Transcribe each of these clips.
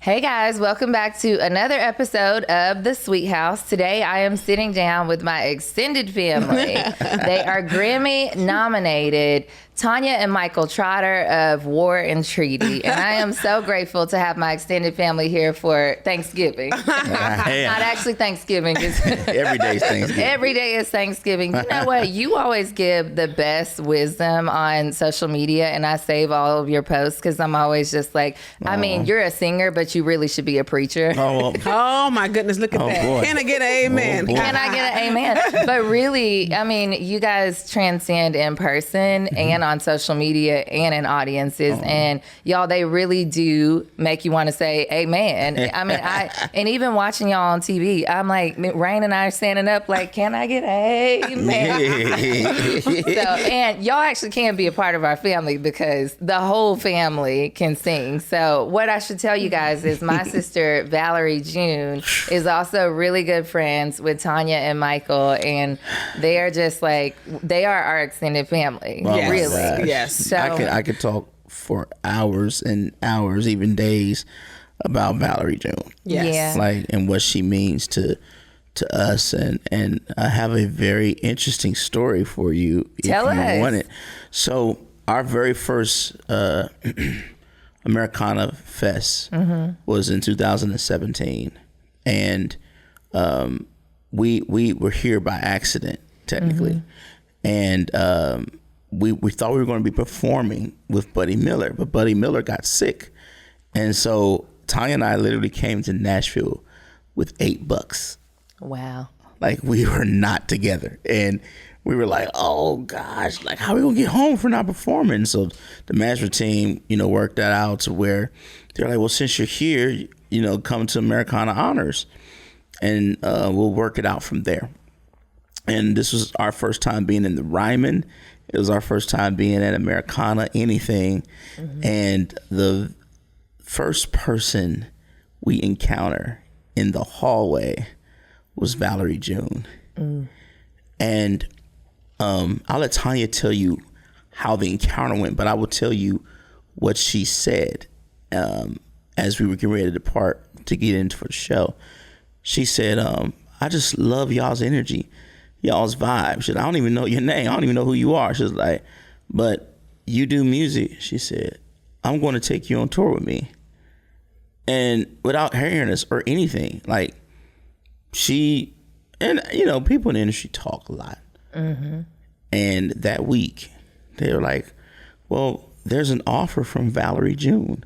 Hey guys, welcome back to another episode of The Sweet House. Today I am sitting down with my extended family. They are Grammy nominated Tanya and Michael Trotter of War and Treaty. And I am so grateful to have my extended family here for Thanksgiving. Not actually Thanksgiving. Every day is Thanksgiving. Every day is Thanksgiving. You know what? You always give the best wisdom on social media, and I save all of your posts because I'm always just like, I mean, you're a singer, but you really should be a preacher. Oh my goodness, look at that. Boy. Can I get an amen? Can I get an amen? But really, I mean, you guys transcend in person and on social media and in audiences. And y'all, they really do make you want to say amen. I mean, and even watching y'all on TV, I'm like, Rain and I are standing up like, can I get an amen? So, and y'all actually can be a part of our family because the whole family can sing. So what I should tell you guys is my sister, Valerie June, is also really good friends with Tanya and Michael. And they are just like, they are our extended family. Yes. Really. Yes. So I could talk for hours and hours, even days, about Valerie June. Yes. Yeah. Like, and what she means to us. And I have a very interesting story for you. Tell if you us. want it. So our very first Americana Fest was in 2017. And we were here by accident, technically. And we thought we were going to be performing with Buddy Miller, but Buddy Miller got sick. And so Tanya and I literally came to Nashville with $8. wow. Like, we were not together. And we were like, oh gosh, like, how are we gonna get home for not performing? So the management team, worked that out to where they're like, well, since you're here, come to Americana Honors and we'll work it out from there. And this was our first time being in the Ryman. It was our first time being at Americana, anything. And the first person we encounter in the hallway was Valerie June. And I'll let Tanya tell you how the encounter went, but I will tell you what she said as we were getting ready to depart to get into the show. She said, I just love y'all's energy, y'all's vibe. She said, I don't even know your name. I don't even know who you are. She was like, but you do music. She said, I'm going to take you on tour with me. And without hearing us or anything, like, she, and people in the industry talk a lot. And that week they were like, well, there's an offer from Valerie June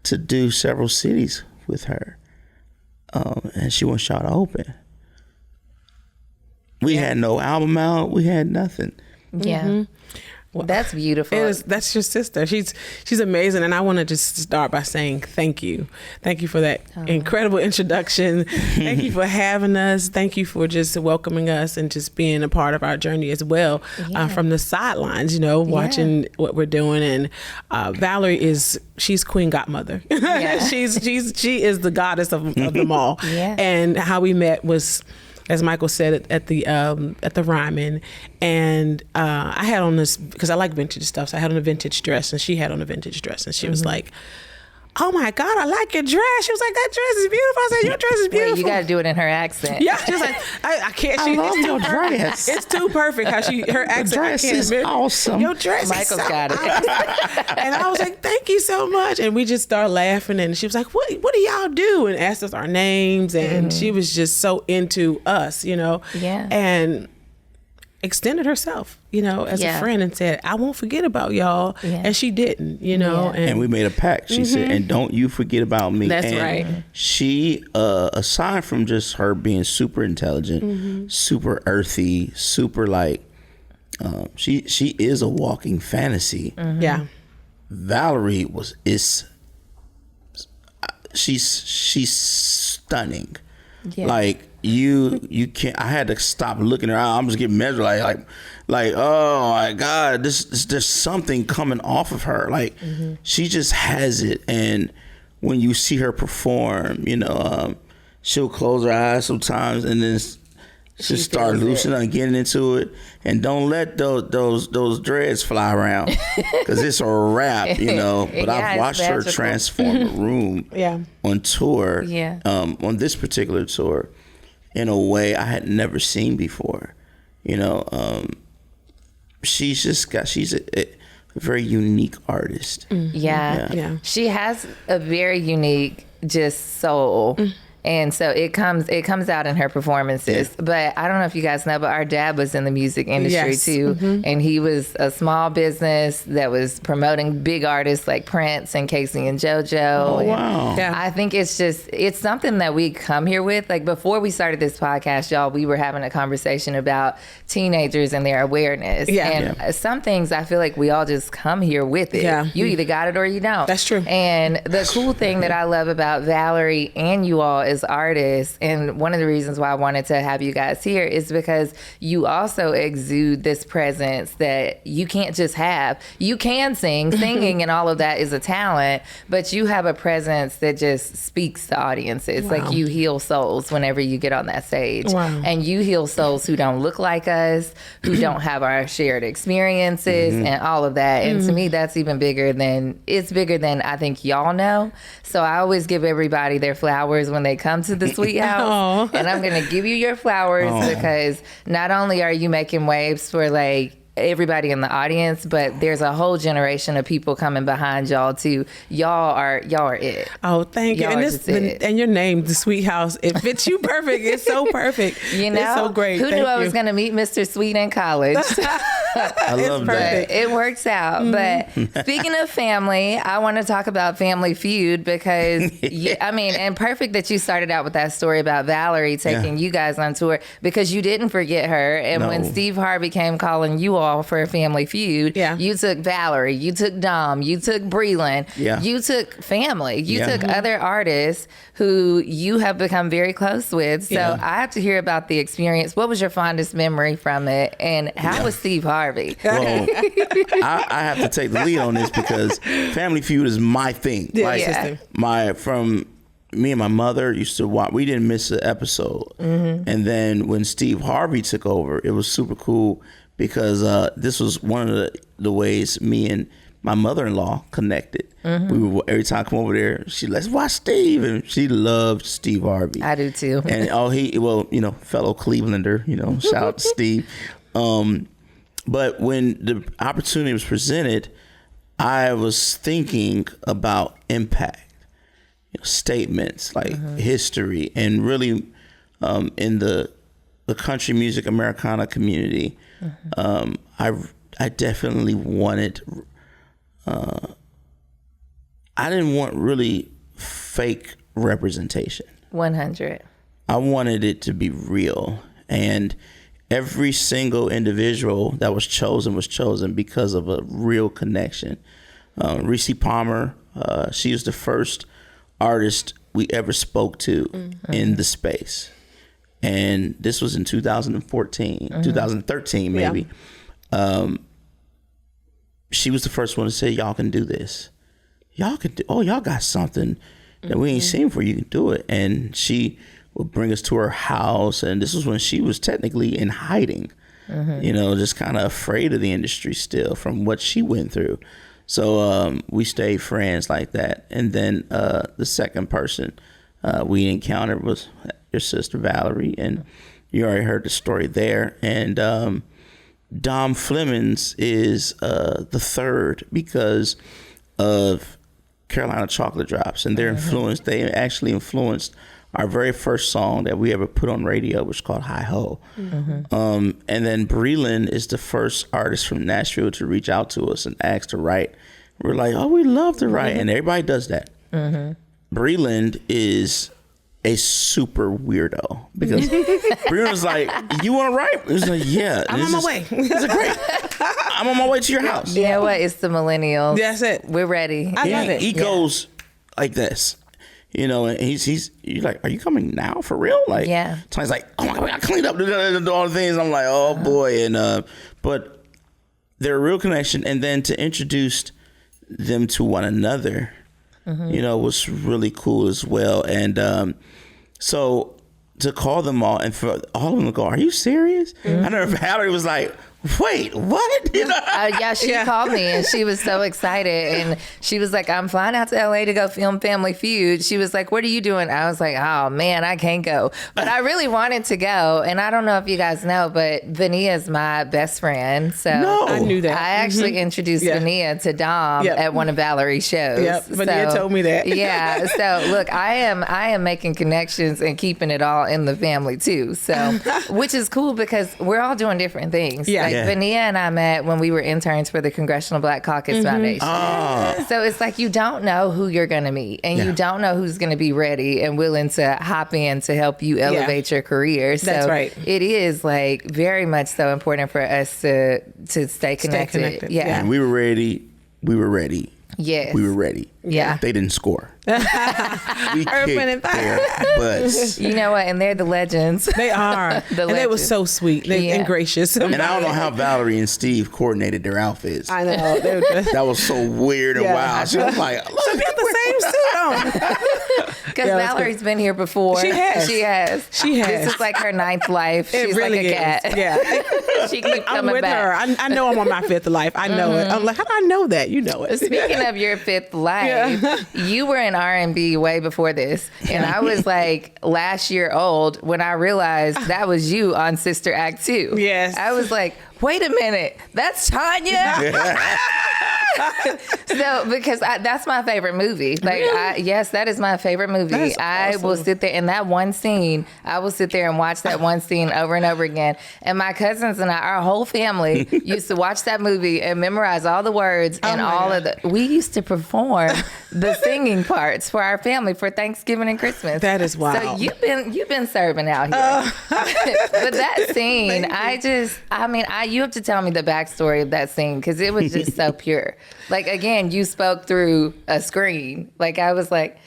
to do several cities with her. And she wants y'all to open. We had no album out. We had nothing. Yeah. Well, that's beautiful. That's your sister. She's amazing. And I want to just start by saying thank you. Thank you for that incredible introduction. Thank you for having us. Thank you for just welcoming us and just being a part of our journey as well. From the sidelines, watching what we're doing. And Valerie she's Queen Godmother. Yeah. She is the goddess of them all. Yeah. And how we met was, as Michael said, at the Ryman, and I had on this, because I like vintage stuff, so I had on a vintage dress, and she had on a vintage dress, and she was like, oh my God, I like your dress. She was like, that dress is beautiful. I said, your dress is beautiful. Wait, you got to do it in her accent. Yeah, she was like, I can't. I love your dress. It's too perfect how her accent. The dress is awesome. Your dress Michael's is so got it. And I was like, thank you so much. And we just started laughing, and she was like, what do y'all do? And asked us our names, and she was just so into us, Yeah. and extended herself, as a friend, and said, I won't forget about y'all. Yeah. And she didn't, Yeah. And we made a pact. She said, and don't you forget about me. That's and right. She, aside from just her being super intelligent, super earthy, super like, she is a walking fantasy. Yeah. Valerie she's stunning. Yeah. Like, you can't. I had to stop looking at her. I'm just getting measured. Like, oh my God, there's something coming off of her. Like, she just has it. And when you see her perform, she'll close her eyes sometimes, and then Just start loosening and getting into it, and don't let those dreads fly around, because it's a wrap, you know. But I've watched her transform a room on tour, on this particular tour, in a way I had never seen before. You know, she's a very unique artist. Yeah. She has a very unique just soul. And so it comes out in her performances. But I don't know if you guys know, but our dad was in the music industry too. And he was a small business that was promoting big artists like Prince and Casey and JoJo. Oh, wow. And I think it's something that we come here with. Like before we started this podcast, y'all, we were having a conversation about teenagers and their awareness. And some things I feel like we all just come here with it. You either got it or you don't. That's true. And the cool thing that I love about Valerie and you all is artists, and one of the reasons why I wanted to have you guys here is because you also exude this presence that you can't just have. You can singing and all of that is a talent, but you have a presence that just speaks to audiences. Like you heal souls whenever you get on that stage. And you heal souls who don't look like us, who don't have our shared experiences and all of that. And to me, that's even bigger than I think y'all know. So I always give everybody their flowers when they come to the Sweet House. And I'm going to give you your flowers because not only are you making waves for like everybody in the audience, but there's a whole generation of people coming behind y'all too. Y'all are it. Oh, thank you. And your name, the Sweet House, it fits you perfect. It's so perfect. You know, it's so great. Who knew I was going to meet Mr. Sweet in college? I love that. It works out. But speaking of family, I want to talk about Family Feud because, and perfect that you started out with that story about Valerie taking you guys on tour because you didn't forget her. And when Steve Harvey came calling you all for a Family Feud, you took Valerie, you took Dom, you took Breland, you took family, you took other artists who you have become very close with. So I have to hear about the experience. What was your fondest memory from it? And how was Steve Harvey? Well, I have to take the lead on this because Family Feud is my thing. From me and my mother used to watch. We didn't miss an episode. And then when Steve Harvey took over, it was super cool because this was one of the ways me and my mother-in-law connected. We would every time I come over there, let's watch Steve, and she loved Steve Harvey. I do too. And fellow Clevelander, shout out to Steve. But when the opportunity was presented, I was thinking about impact, statements like history, and really in the country music Americana community, I definitely wanted. I didn't want really fake representation. 100. I wanted it to be real, and every single individual that was chosen because of a real connection. Reese Palmer, she was the first artist we ever spoke to in the space. And this was in 2014, 2013 maybe. She was the first one to say, y'all can do this. Y'all got something that we ain't seen before. You can do it. And she would bring us to her house. And this was when she was technically in hiding, just kind of afraid of the industry still from what she went through. So we stayed friends like that. And then the second person we encountered was your sister Valerie. And you already heard the story there. And Dom Flemons is the third because of Carolina Chocolate Drops and their influence. They actually influenced our very first song that we ever put on radio, which is called Hi Ho. And then Breland is the first artist from Nashville to reach out to us and ask to write. We're like, oh, we love to write. And everybody does that. Breland is a super weirdo because Breland was like, you want to write? He was like, yeah. I'm on my way. It's great. I'm on my way to your house. You know what? It's the millennials. That's it. We're ready. I love it. He goes like this. And you're like, are you coming now for real? Like, Tanya's like, oh my God, I cleaned up all the things. I'm like, oh boy. And, but they're a real connection. And then to introduce them to one another, was really cool as well. And, so to call them all and for all of them to go, are you serious? I know Valerie was like, wait, what? You know? Yeah, she called me and she was so excited. And she was like, I'm flying out to LA to go film Family Feud. She was like, what are you doing? I was like, oh man, I can't go. But I really wanted to go. And I don't know if you guys know, but Vania is my best friend. So I knew that. I actually introduced Vania to Dom at one of Valerie's shows. Vania told me that. Yeah. So look, I am making connections and keeping it all in the family too. So, which is cool because we're all doing different things. Yeah. Like Vania and I met when we were interns for the Congressional Black Caucus Foundation. Oh. So it's like you don't know who you're going to meet and you don't know who's going to be ready and willing to hop in to help you elevate your career. So That's right. it is like very much so important for us to stay connected. Yeah. And we were ready. Yes. We were ready. Yeah. They didn't score. We kicked their butts. You know what? And they're the legends. They are. And they were so sweet and gracious. And I don't know how Valerie and Steve coordinated their outfits. I know. They were just, that was so weird and wild. She was like, so we got the same suit on. Because Valerie's been here before. She has. This is like her ninth life. She's really like a cat. Yeah. She keeps I'm coming with back. her. I know I'm on my fifth life. I know it. I'm like, how do I know that? You know it. Speaking of your fifth life, you were in R&B way before this. And I was like last year old when I realized that was you on Sister Act 2. Yes. I was like, wait a minute, that's Tanya? So, because that's my favorite movie. Like, Really? Yes, that is my favorite movie. That's I awesome. will sit there in that one scene. I will sit there and watch that one scene over and over again. And my cousins and I, our whole family, used to watch that movie and memorize all the words and all of the. We used to perform the singing parts for our family for Thanksgiving and Christmas. That is wild. So you've been serving out here. But that scene, you have to tell me the backstory of that scene because it was just so pure. Like, again, you spoke through a screen. Like, I was like,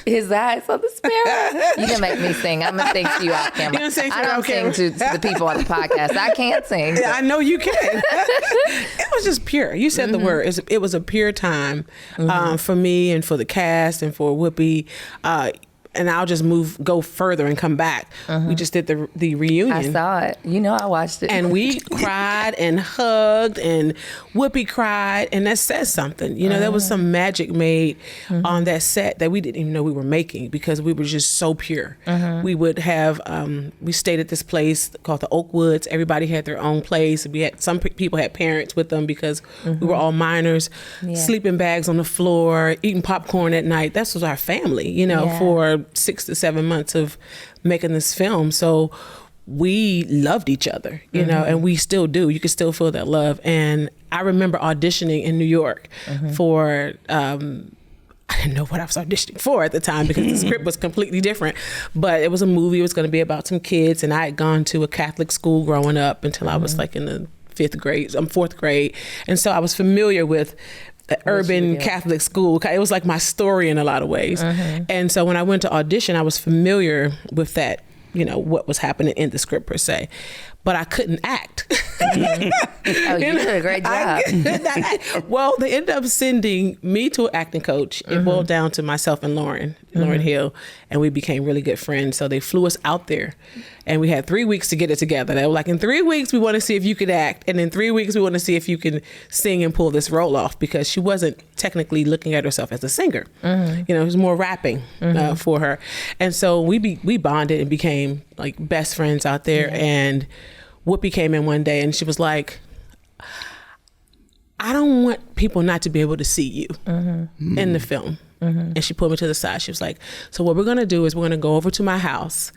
his eyes on the sparrow. You can make me sing. I'm going to sing to you off camera. I don't sing to the people on the podcast. I can't sing. Yeah, I know you can. It was just pure. You said the word. It was a pure time for me and for the cast and for Whoopi. And I'll just go further and come back. We just did the reunion. I saw it. You know I watched it. And we cried and hugged and Whoopi cried. And that says something. You know, there was some magic made on that set that we didn't even know we were making because we were just so pure. We would have, we stayed at this place called the Oakwoods. Everybody had their own place. We had some people had parents with them because we were all minors, sleeping bags on the floor, eating popcorn at night. That was our family, you know, for 6 to 7 months of making this film. So we loved each other, you know, and we still do. You can still feel that love. And I remember auditioning in New York for, I didn't know what I was auditioning for at the time because the script was completely different. But it was a movie. It was going to be about some kids. And I had gone to a Catholic school growing up until I was like in the fourth grade. And so I was familiar with urban Catholic school. It was like my story in a lot of ways. And so when I went to audition, I was familiar with that, you know, what was happening in the script per se. But I couldn't act. Oh, you did a great job. Well, they ended up sending me to an acting coach. It boiled down to myself and Lauren Hill, and we became really good friends. So they flew us out there, and we had 3 weeks to get it together. They were like, in 3 weeks, we want to see if you could act, and in 3 weeks, we want to see if you can sing and pull this role off, because she wasn't technically looking at herself as a singer. You know, it was more rapping for her. And so we bonded and became like best friends out there. And Whoopi came in one day and she was like, I don't want people not to be able to see you in the film. And she pulled me to the side. She was like, so what we're going to do is we're going to go over to my house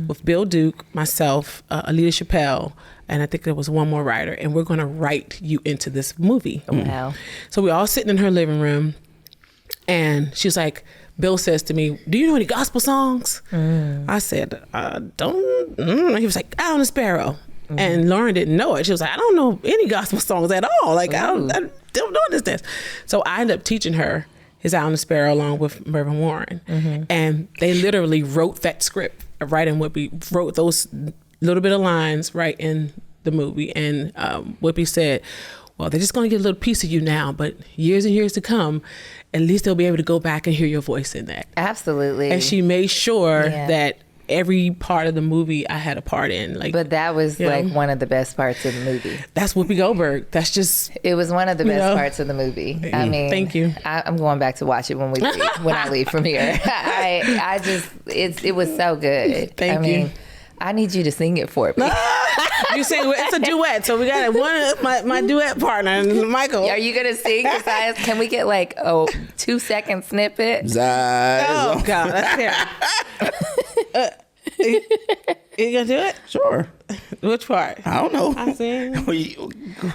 with Bill Duke, myself, Alita Chappelle, and I think there was one more writer, and we're going to write you into this movie. Wow. So we're all sitting in her living room, and she's like, Bill says to me, do you know any gospel songs? I said, don't. He was like, Out on the Sparrow. And Lauren didn't know it. She was like, I don't know any gospel songs at all. Like, I don't understand. So I ended up teaching her his Out on the Sparrow along with Mervyn Warren. And they literally wrote that script right in Whoopi, wrote those little bit of lines right in the movie. And Whoopi said, well, they're just going to get a little piece of you now, but years and years to come, at least they'll be able to go back and hear your voice in that. Absolutely. And she made sure that every part of the movie I had a part in. Like, but that was like one of the best parts of the movie. That's Whoopi Goldberg. That's just. It was one of the best parts of the movie. I mean, thank you. I'm going back to watch it when I leave from here. It was so good. Thank you. I need you to sing it for me. You sing. It's a duet, so we got my duet partner, Michael. Are you gonna sing? Can we get like a 2-second snippet? Oh God, that's terrible. You gonna do it? Sure. Which part? I don't know. I sing.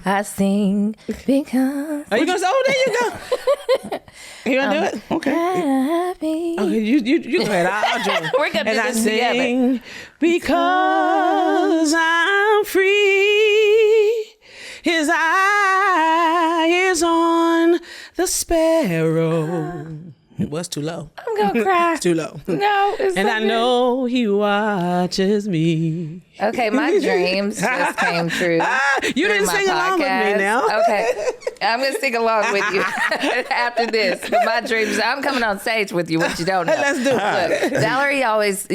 I sing because. Are you gonna? Oh, there you go. You gonna do it? Okay. Happy. Okay, you go ahead. I'll join. We're gonna do I this sing together. Because I'm free. His eye is on the sparrow. It was too low. I'm gonna cry. It's too low. No, it's And so I good. know he watches me. Okay, my dreams just came true. You didn't through my sing along with me podcast. now. Okay, I'm gonna sing along with you after this. But my dreams, I'm coming on stage with you, what you don't know. Let's do it. Look, Valerie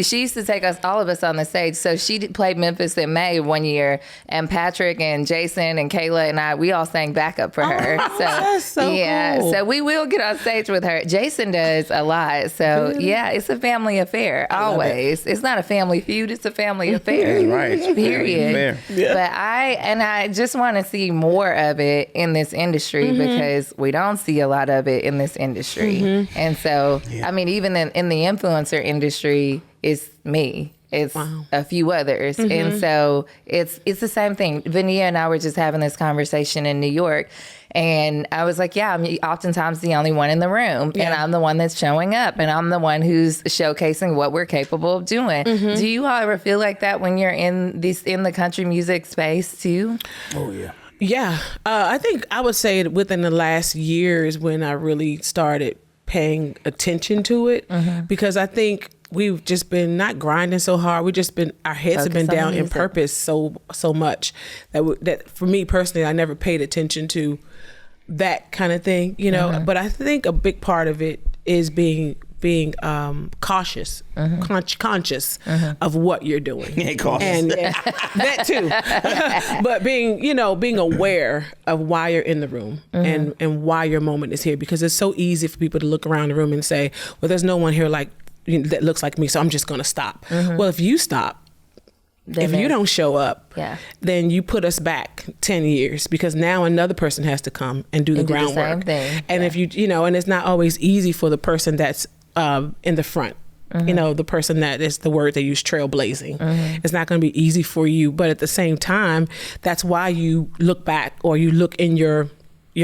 she used to take all of us on the stage. So she played Memphis in May one year, and Patrick and Jason and Kayla and we all sang backup for her. So that's so cool. so we will get on stage with her. Jason does a lot. So yeah, it's a family affair always. It's not a family feud, it's a family affair. Right. Period. Fair. Yeah. But I just want to see more of it in this industry because we don't see a lot of it in this industry. And so, I mean, even in the influencer industry, it's me. It's a few others. And so it's the same thing. Vania and I were just having this conversation in New York. And I was like, yeah, I'm oftentimes the only one in the room. And I'm the one that's showing up. And I'm the one who's showcasing what we're capable of doing. Do you all ever feel like that when you're in the country music space too? Oh, yeah. Yeah. I think I would say within the last year is when I really started paying attention to it. Because I think we've just been not grinding so hard. Our heads have been Focus on down the in music. purpose so much that for me personally, I never paid attention to that kind of thing, you know. But I think a big part of it is being cautious, conscious of what you're doing. Yeah, cautious. And that too. But being aware of why you're in the room and why your moment is here, because it's so easy for people to look around the room and say, well, there's no one here that looks like me, so I'm just going to stop. Well, if you stop, if you don't show up, then you put us back 10 years because now another person has to come and do the groundwork. same thing. And if and it's not always easy for the person that's in the front. You know, the person that is the word they use, trailblazing. It's not going to be easy for you, but at the same time, that's why you look back or you look in your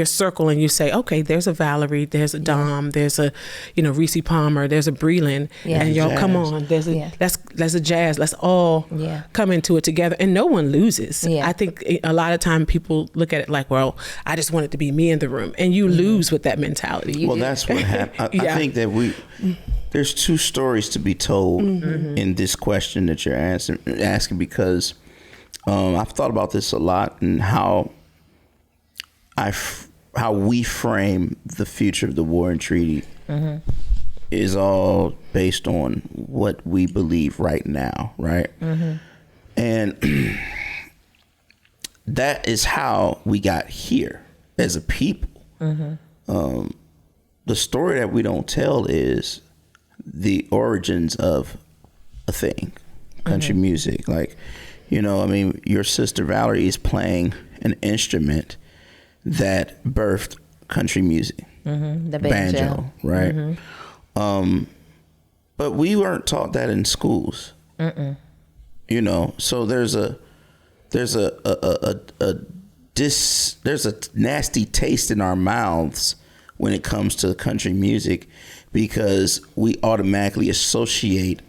circle and you say, okay, there's a Valerie, there's a Dom, there's a, Reese Palmer, there's a Breland, and y'all come on, there's a Jazz. Let's all come into it together, and no one loses. I think a lot of time people look at it like, well, I just want it to be me in the room, and you lose with that mentality. Well, that's what happened. I think that there's two stories to be told in this question that you're asking because I've thought about this a lot and how we frame the future of the war and treaty is all based on what we believe right now, right? And that is how we got here as a people. The story that we don't tell is the origins of a thing, country music. Like, your sister Valerie is playing an instrument that birthed country music, the banjo, right? But we weren't taught that in schools, So there's a nasty taste in our mouths when it comes to country music because we automatically associate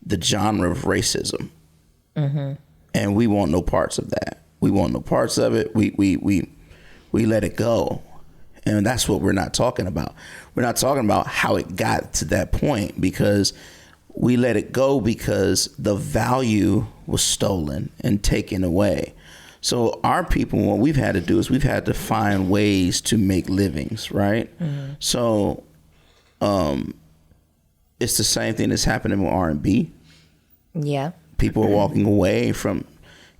the genre of racism, and we want no parts of that. We want no parts of it. We let it go. And that's what we're not talking about. We're not talking about how it got to that point because we let it go because the value was stolen and taken away. So our people, what we've had to do is we've had to find ways to make livings, right? So it's the same thing that's happening with R&B. Yeah. People are walking away from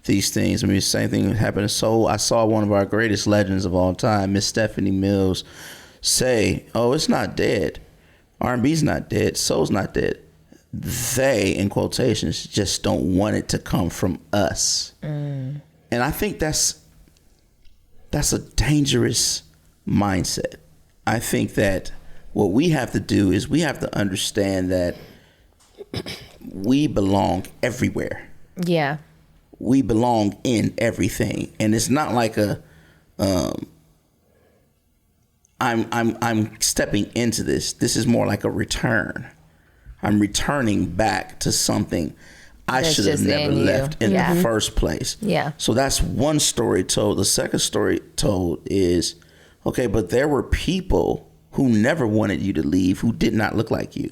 these things. I mean, the same thing happened to soul. I saw one of our greatest legends of all time, Miss Stephanie Mills, say, "Oh, it's not dead. R&B's not dead. Soul's not dead. They, in quotations, just don't want it to come from us." And I think that's a dangerous mindset. I think that what we have to do is we have to understand that we belong everywhere. Yeah. We belong in everything, and it's not like I'm stepping into this. This is more like a return. I'm returning back to something I That's should have just never in you. left in Yeah. the first place. Yeah. So that's one story told. The second story told is, okay, but there were people who never wanted you to leave, who did not look like you,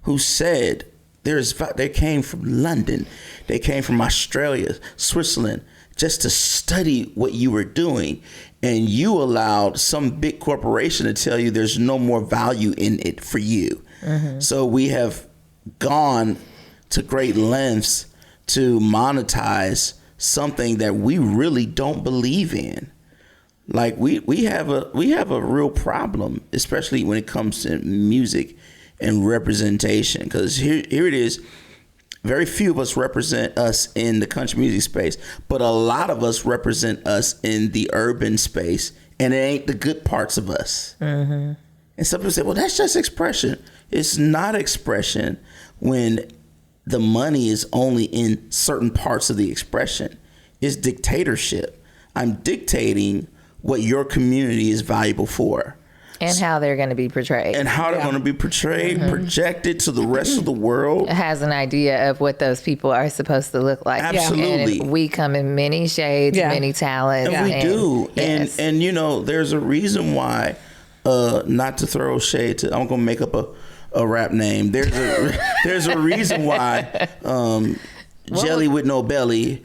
who said, they came from London, they came from Australia, Switzerland, just to study what you were doing. And you allowed some big corporation to tell you there's no more value in it for you. So we have gone to great lengths to monetize something that we really don't believe in. Like we have a real problem, especially when it comes to music and representation. Because here it is, very few of us represent us in the country music space, but a lot of us represent us in the urban space, and it ain't the good parts of us. And some people say, well, that's just expression. It's not expression when the money is only in certain parts of the expression. It's dictatorship. I'm dictating what your community is valuable for. And how they're going to be portrayed. And how they're going to be portrayed, projected to the rest of the world. It has an idea of what those people are supposed to look like. Absolutely. And we come in many shades, many talents. And we do. Yes. And you know, there's a reason why, not to throw shade to, I'm going to make up a rap name. There's a reason why Jelly with No Belly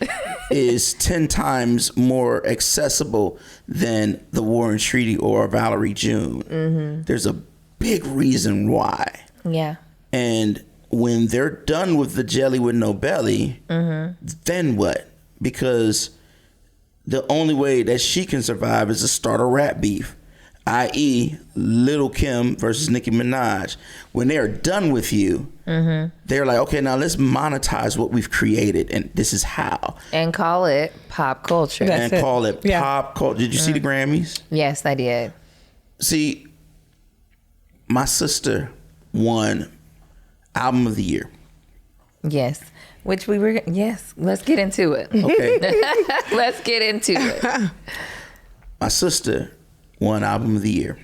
is 10 times more accessible than the Warren Treaty or Valerie June. There's a big reason why. Yeah. And when they're done with the Jelly with No Belly, then what? Because the only way that she can survive is to start a rap beef, i.e. Lil' Kim versus Nicki Minaj. When they're done with you, they're like, okay, now let's monetize what we've created, and this is how. And call it pop culture. Call it pop culture. Did you see the Grammys? Yes, I did. See, my sister won Album of the Year. Yes. Which we were, yes, let's get into it. Okay. Let's get into it. My sister won Album of the Year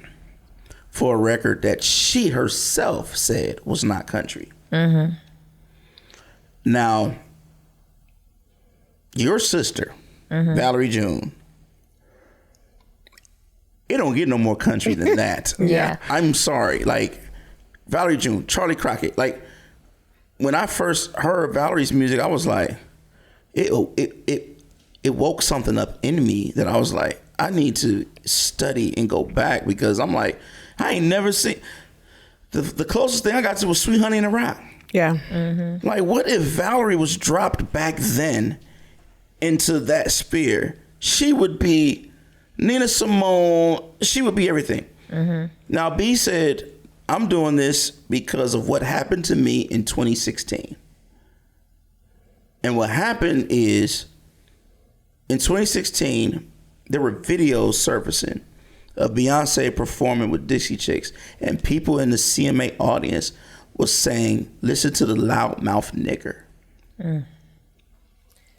for a record that she herself said was not country. Now, your sister, Valerie June, it don't get no more country than that. Yeah. I'm sorry. Like, Valerie June, Charlie Crockett. Like, when I first heard Valerie's music, I was like, it woke something up in me that I was like, I need to study and go back, because I'm like, I ain't never seen, the closest thing I got to was Sweet Honey in a Rock. Yeah. Like, what if Valerie was dropped back then into that sphere? She would be Nina Simone. She would be everything. Now, B said, I'm doing this because of what happened to me in 2016. And what happened is, in 2016, there were videos surfacing of Beyonce performing with Dixie Chicks, and people in the CMA audience was saying, listen to the loudmouth nigger.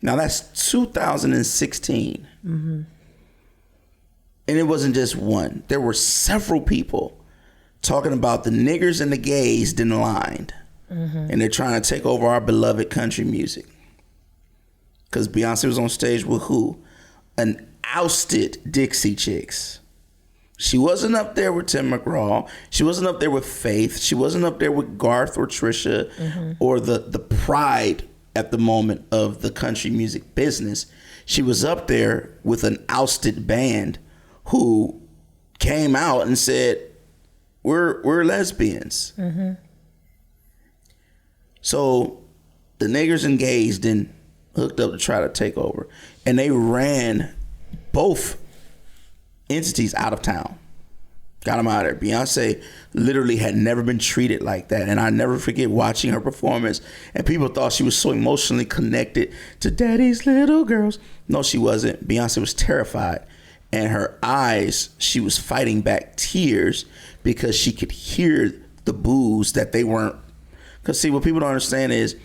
Now that's 2016. And it wasn't just one. There were several people talking about the niggers and the gays didn't aligned. And they're trying to take over our beloved country music. Because Beyonce was on stage with who? An ousted Dixie Chicks. She wasn't up there with Tim McGraw. She wasn't up there with Faith. She wasn't up there with Garth or Trisha or the pride at the moment of the country music business. She was up there with an ousted band who came out and said, we're lesbians. So the niggers and gays then hooked up to try to take over, and they ran both entities out of town. Got them out of there. Beyonce literally had never been treated like that. And I never forget watching her performance, and people thought she was so emotionally connected to Daddy's Little Girls. No, she wasn't. Beyonce was terrified. And her eyes, she was fighting back tears because she could hear the boos that they weren't. Because see, what people don't understand is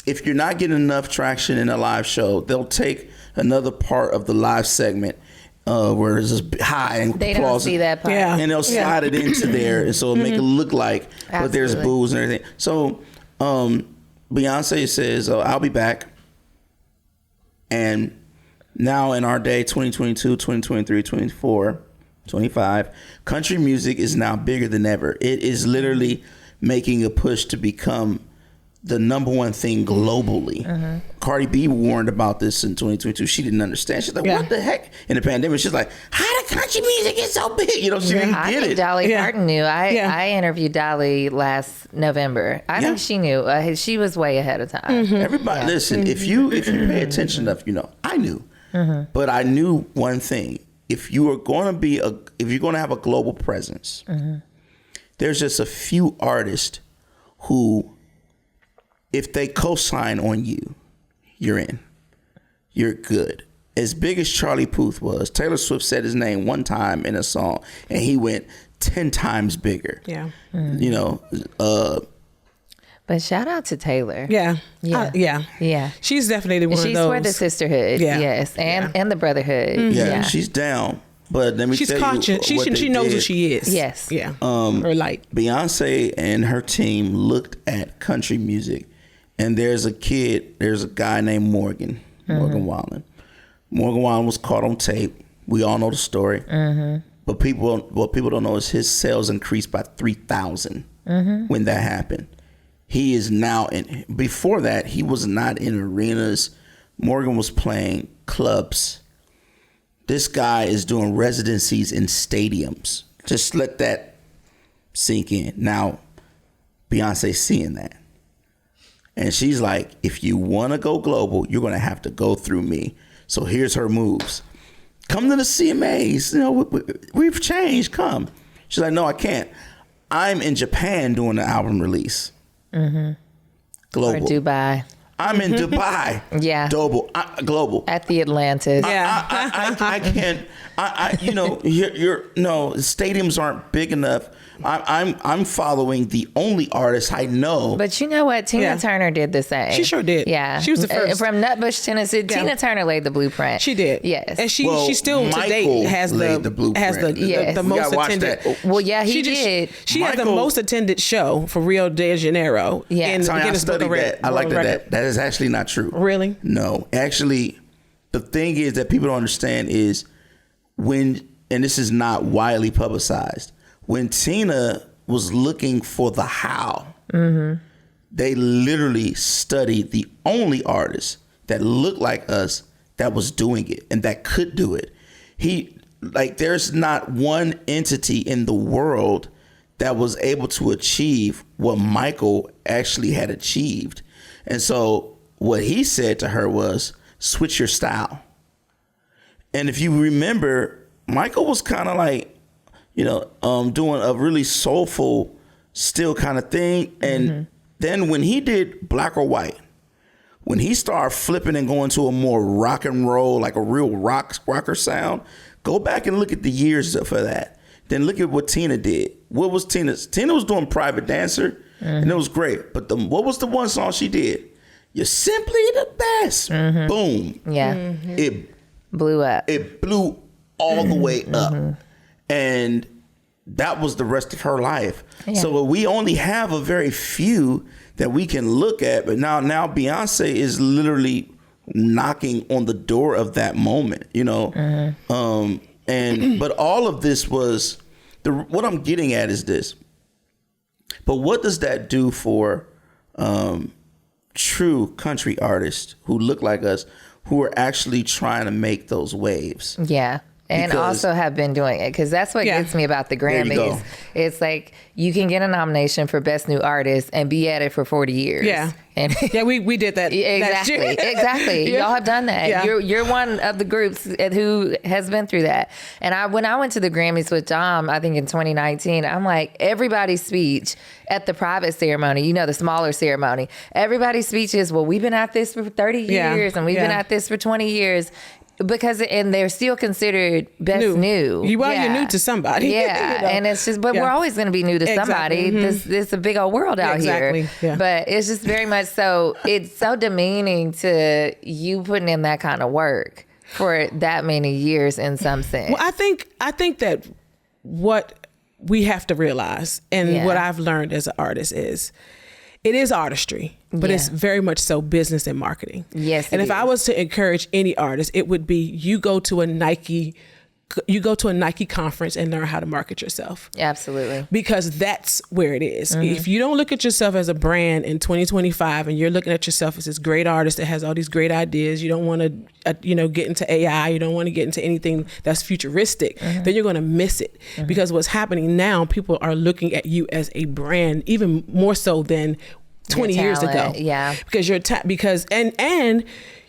if you're not getting enough traction in a live show, they'll take another part of the live segment where it's just high and they applause, don't see that part. Yeah. and they'll slide it into there, and so it'll make it look like, but there's Absolutely. boos and everything. So Beyonce says, I'll be back. And now in our day, 2022, 2023, 24, 25, country music is now bigger than ever. It is literally making a push to become the number one thing globally. Cardi B warned about this in 2022. She didn't understand. She's like, what the heck? In the pandemic, she's like, how did country music get so big? You know, she didn't I get think it. Dolly Parton knew. I interviewed Dolly last November. I think she knew. She was way ahead of time. Everybody, listen, if you pay attention enough, you know, I knew. But I knew one thing. If you're going to have a global presence, there's just a few artists who, if they co-sign on you, you're in. You're good. As big as Charlie Puth was, Taylor Swift said his name one time in a song, and he went 10 times bigger. Yeah. You know, But shout out to Taylor. Yeah. Yeah. Yeah. She's definitely one of those. She's for the sisterhood. Yeah. Yes. And the brotherhood. yeah, she's down. But let me She's tell conscious. you what they She knows did. what she is. Yes. Yeah. Her light. Beyonce and her team looked at country music, and there's a guy named Morgan Wallen. Morgan Wallen was caught on tape. We all know the story. But what people don't know is his sales increased by 3,000 when that happened. He is now in. Before that, he was not in arenas. Morgan was playing clubs. This guy is doing residencies in stadiums. Just let that sink in. Now, Beyonce's seeing that. And she's like, if you want to go global, you're going to have to go through me. So here's her moves. Come to the CMAs. You know, we've changed. Come. She's like, no, I can't. I'm in Japan doing the album release. Global. Or Dubai. I'm in Dubai. Yeah. Global. At the Atlantis. I can't. You know, stadiums aren't big enough. I'm following the only artist I know. But you know what? Tina Turner did the same. She sure did. Yeah. She was the first. From Nutbush, Tennessee. Tina Turner laid the blueprint. She did. Yes. And she still to Michael date has laid the blueprint. Yes. the We most gotta watch attended. that. Well, yeah, he did. She has the Michael- most attended show for Rio de Janeiro. Yeah. in Tanya, I Guinness Book studied of that. I like World that. Record. That is actually not true. Really? No. Actually, the thing is that people don't understand is when, and this is not widely publicized, when Tina was looking for the how, they literally studied the only artist that looked like us that was doing it and that could do it. There's not one entity in the world that was able to achieve what Michael actually had achieved. And so what he said to her was, switch your style. And if you remember, Michael was kind of like, doing a really soulful, still kind of thing. And then when he did Black or White, when he started flipping and going to a more rock and roll, like a real rocker sound, go back and look at the years for that. Then look at what Tina did. What was Tina's? Tina was doing Private Dancer, and it was great. But what was the one song she did? You're simply the best. Boom. Yeah. It Blew up. It blew all the way up. And that was the rest of her life. Yeah. So we only have a very few that we can look at. But now Beyonce is literally knocking on the door of that moment, but all of this was what I'm getting at is this. But what does that do for true country artists who look like us, who are actually trying to make those waves? Yeah. And also have been doing it, because that's what gets me about the Grammys. It's like you can get a nomination for Best New Artist and be at it for 40 years. Yeah. And we did that. Exactly. Yeah. Y'all have done that. Yeah. You're one of the groups who has been through that. And when I went to the Grammys with Dom, I think in 2019, I'm like, everybody's speech at the private ceremony, the smaller ceremony, everybody's speech is, well, we've been at this for 30 years and we've been at this for 20 years. And they're still considered best new. You're new to somebody. Yeah. And it's just, but we're always going to be new to somebody. This is a big old world out here. Yeah. But it's just very much so, it's so demeaning to you putting in that kind of work for that many years in some sense. Well, I think that what we have to realize, and what I've learned as an artist is, it is artistry, but it's very much so business and marketing. Yes. And if I was to encourage any artist, it would be you go to a Nike conference and learn how to market yourself. Absolutely. Because that's where it is. If you don't look at yourself as a brand in 2025 and you're looking at yourself as this great artist that has all these great ideas, you don't want to get into AI, you don't want to get into anything that's futuristic, then you're going to miss it. Because what's happening now, people are looking at you as a brand even more so than 20 years ago. Yeah. Because and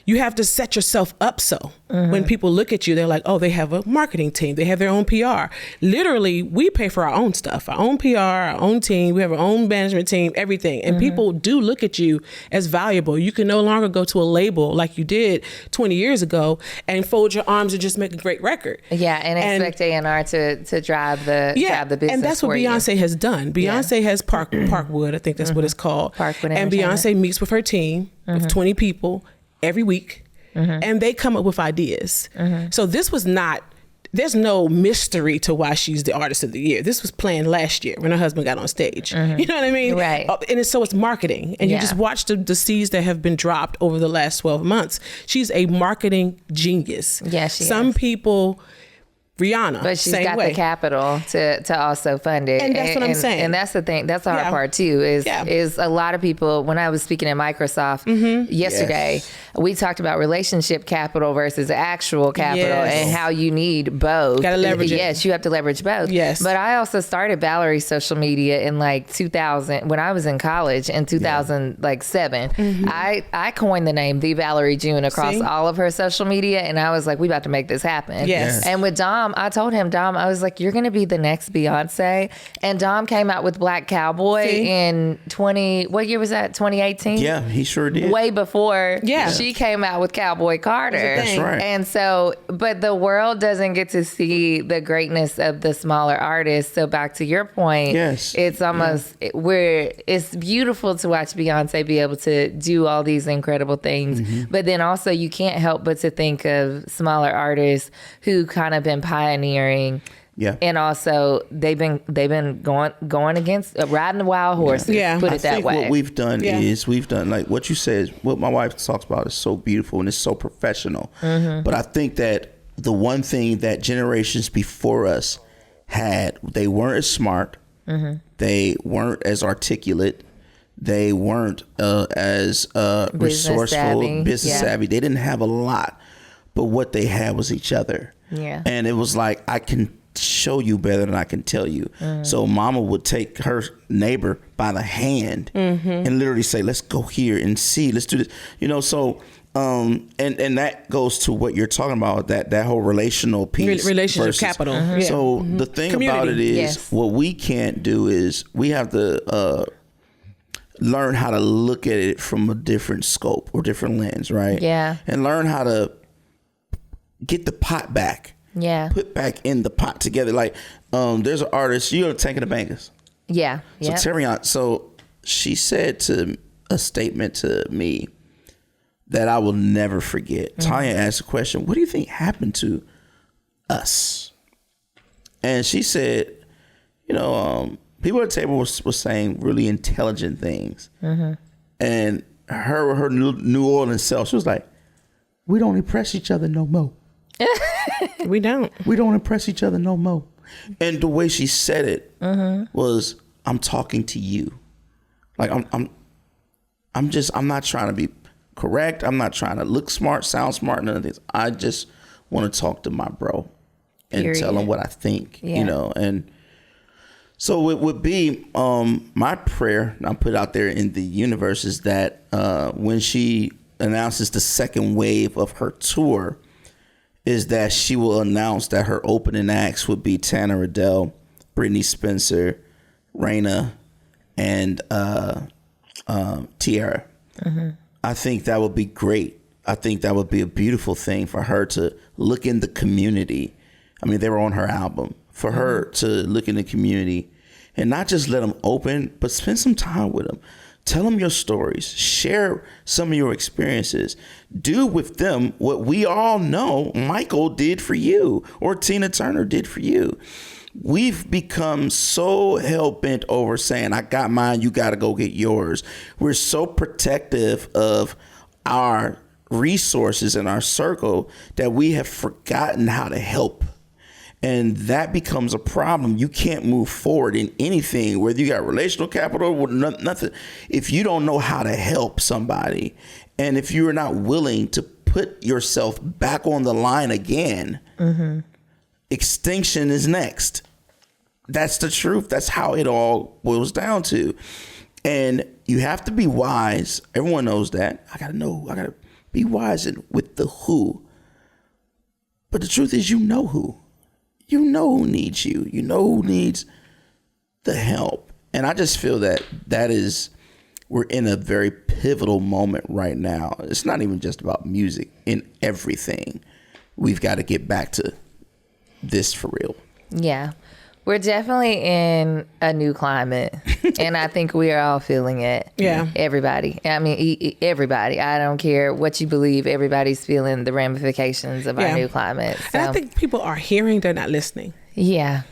you have to set yourself up so when people look at you, they're like, oh, they have a marketing team. They have their own PR. Literally, we pay for our own stuff, our own PR, our own team. We have our own management team, everything. And people do look at you as valuable. You can no longer go to a label like you did 20 years ago and fold your arms and just make a great record. Yeah, and expect A&R to drive the business. And that's what Beyonce has done. Beyonce has Parkwood, I think that's what it's called. Parkwood and Beyonce meets with her team of 20 people every week, and they come up with ideas. So there's no mystery to why she's the artist of the year. This was planned last year when her husband got on stage. You know what I mean? Right. And it's marketing. And you just watch the seeds that have been dropped over the last 12 months. She's a marketing genius. Yeah, she Some is. people... Rihanna, but she's same got way. the capital to also fund it, and that's what I'm saying. And that's the thing. That's the hard part too. Is a lot of people. When I was speaking at Microsoft yesterday, we talked about relationship capital versus actual capital and how you need both. Got to leverage it. Yes, you have to leverage both. Yes. But I also started Valerie social media in like 2000 when I was in college in 2007. I coined the name The Valerie June across all of her social media, and I was like, we about to make this happen. Yes. And with Dom, I told him, I was like, you're going to be the next Beyonce. And Dom came out with Black Cowboy in what year was that? 2018? Yeah, he sure did. Way before she came out with Cowboy Carter. That's right. And so, but the world doesn't get to see the greatness of the smaller artists. So back to your point, it's almost it's beautiful to watch Beyonce be able to do all these incredible things. But then also you can't help but to think of smaller artists who kind of been pioneering, and also they've been going against riding the wild horses. Put it that way. What we've done is like what you said. What my wife talks about is so beautiful and it's so professional. But I think that the one thing that generations before us had, they weren't as smart. They weren't as articulate. They weren't as resourceful, business savvy. They didn't have a lot, but what they had was each other. Yeah. And it was like, I can show you better than I can tell you. So mama would take her neighbor by the hand and literally say, let's go here and see, let's do this. So and that goes to what you're talking about, that whole relational piece. Relationship capital. So the thing about it is, what we can't do is we have to learn how to look at it from a different scope or different lens, right? Yeah. And learn how to get the pot back. Yeah. Put back in the pot together. Like, there's an artist, you know, Tank of the Bangers. Yeah. So Terrion, so she said a statement to me that I will never forget. Tanya asked a question, what do you think happened to us? And she said, people at the table was saying really intelligent things. And her New Orleans self, she was like, we don't impress each other no more. We don't impress each other no more. And the way she said it was, I'm talking to you. Like I'm not trying to be correct. I'm not trying to look smart, sound smart, none of this. I just want to talk to my bro. and tell them what I think, you know. And so it would be my prayer, and I'll put it out there in the universe, is that when she announces the second wave of her tour, is that she will announce that her opening acts would be Tana Riddell, Brittany Spencer, Raina, and Tiara. I think that would be great. I think that would be a beautiful thing for her to look in the community. I mean, they were on her album. For her to look in the community and not just let them open, but spend some time with them. Tell them your stories. Share some of your experiences. Do with them what we all know Michael did for you or Tina Turner did for you. We've become so hell-bent over saying, I got mine, you got to go get yours. We're so protective of our resources in our circle that we have forgotten how to help. And that becomes a problem. You can't move forward in anything, whether you got relational capital or nothing, if you don't know how to help somebody. And if you're not willing to put yourself back on the line again, extinction is next. That's the truth. That's how it all boils down to. And you have to be wise. Everyone knows that. I got to be wise with the who. But the truth is, you know who. You know who needs you. You know who needs the help. And I just feel that we're in a very pivotal moment right now. It's not even just about music. In everything, we've got to get back to this for real. Yeah. We're definitely in a new climate, and I think we are all feeling it. Yeah. Everybody. I mean, everybody. I don't care what you believe. Everybody's feeling the ramifications of our new climate. So. And I think people are hearing, they're not listening. Yeah.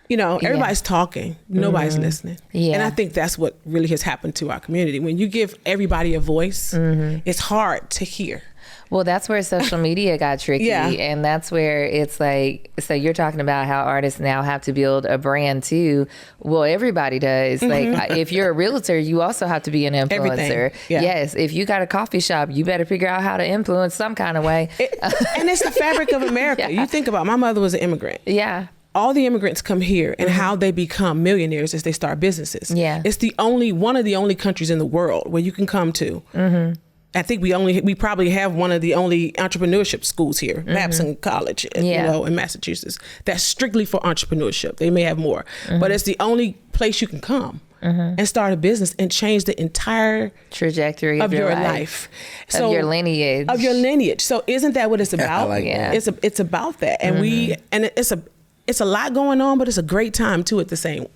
You know, everybody's talking. Nobody's listening. Yeah. And I think that's what really has happened to our community. When you give everybody a voice, it's hard to hear. Well, that's where social media got tricky. Yeah. And that's where it's like, so you're talking about how artists now have to build a brand too. Well, everybody does. Like, if you're a realtor, you also have to be an influencer. Yeah. Yes. If you got a coffee shop, you better figure out how to influence some kind of way. And it's the fabric of America. You think about, my mother was an immigrant. Yeah. All the immigrants come here, and how they become millionaires is they start businesses. Yeah. It's one of the only countries in the world where you can come to. I think we probably have one of the only entrepreneurship schools here, Babson College, you know, in Massachusetts. That's strictly for entrepreneurship. They may have more, but it's the only place you can come and start a business and change the entire trajectory of your life. So, of your lineage. Of your lineage. So isn't that what it's about? I like that. It's about that, and it's a lot going on, but it's a great time too at the same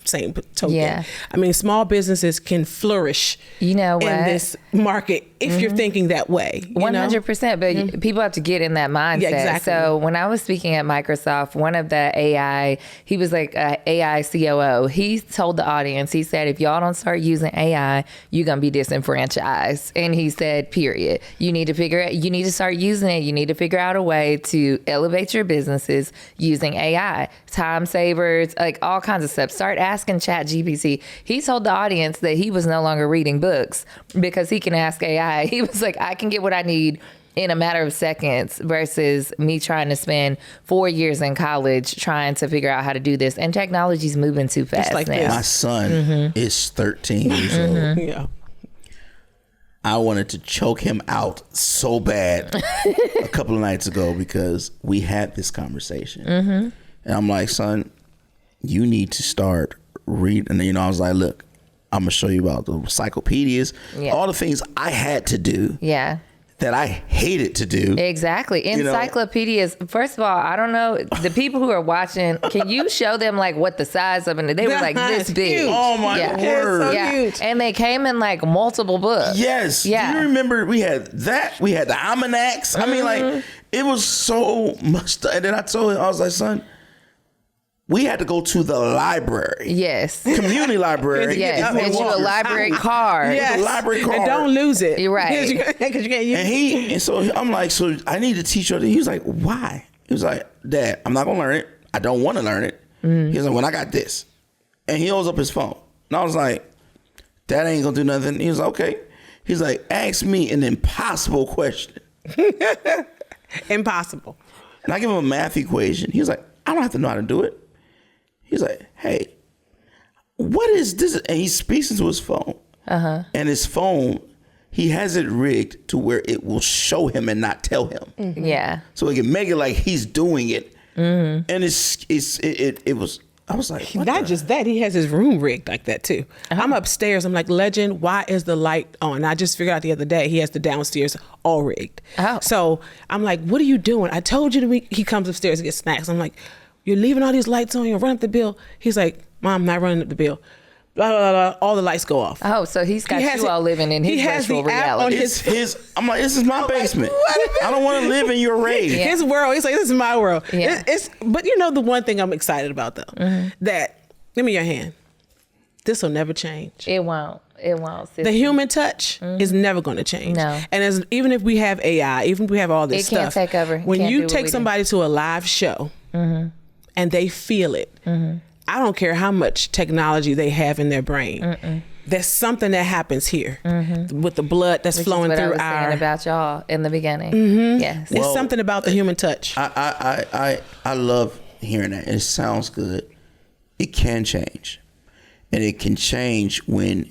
token. Yeah. I mean, small businesses can flourish in this market if you're thinking that way. 100%, but people have to get in that mindset. Yeah, exactly. So when I was speaking at Microsoft, one of the he was like a AI COO. He told the audience, he said, if y'all don't start using AI, you're going to be disenfranchised. And he said, period. You need to start using it. You need to figure out a way to elevate your businesses using AI. Time savers, like all kinds of stuff. Start asking ChatGPT. He told the audience that he was no longer reading books because he can ask AI. He was like, I can get what I need in a matter of seconds versus me trying to spend 4 years in college trying to figure out how to do this. And technology's moving too fast like now. My son is 13 years old. Yeah. I wanted to choke him out so bad a couple of nights ago because we had this conversation. And I'm like, son, you need to start reading. And, I was like, look, I'm going to show you about the encyclopedias, all the things I had to do. Yeah. That I hated to do. Exactly. Encyclopedias. First of all, I don't know. The people who are watching, can you show them like what the size of it? They were like this big. Huge. Oh my word. So huge. And they came in like multiple books. Yes. Yeah. Do you remember we had that? We had the almanacs. I mean, like, it was so much stuff. And then I told him, I was like, son, we had to go to the library. Yes. Community library. Yes. And you a library card. Yes. A library card. And don't lose it. You're right. Because you can't use it. And so I'm like, so I need to teach her. He was like, why? He was like, Dad, I'm not going to learn it. I don't want to learn it. He was like, when I got this. And he holds up his phone. And I was like, Dad ain't going to do nothing. He was like, okay. He's like, ask me an impossible question. Impossible. And I give him a math equation. He was like, I don't have to know how to do it. He's like, hey, what is this? And he speaks into his phone. And his phone, he has it rigged to where it will show him and not tell him. Yeah. So he can make it like he's doing it. And it was, I was like, what Not just that, he has his room rigged like that too. I'm upstairs. I'm like, Legend, why is the light on? And I just figured out the other day he has the downstairs all rigged. Oh. So I'm like, what are you doing? I told you he comes upstairs to get snacks. I'm like, you're leaving all these lights on, you'll run up the bill. He's like, Mom, not running up the bill. Blah, blah, blah, blah. All the lights go off. Oh, so he's got you all living in his virtual reality. I'm like, this is my basement. I don't want to live in your rave. Yeah. His world. He's like, this is my world. Yeah. But you know the one thing I'm excited about though, that, give me your hand. This will never change. It won't. It won't. The human touch is never going to change. No. And even if we have AI, even if we have all this It can't stuff, take over. when Can't do you what take we do. somebody to a live show and they feel it, I don't care how much technology they have in their brain. There's something that happens here with the blood that's flowing Which is through what I was saying about y'all in the beginning. Yes. There's something about the human touch. I love hearing that. It sounds good. It can change. And it can change when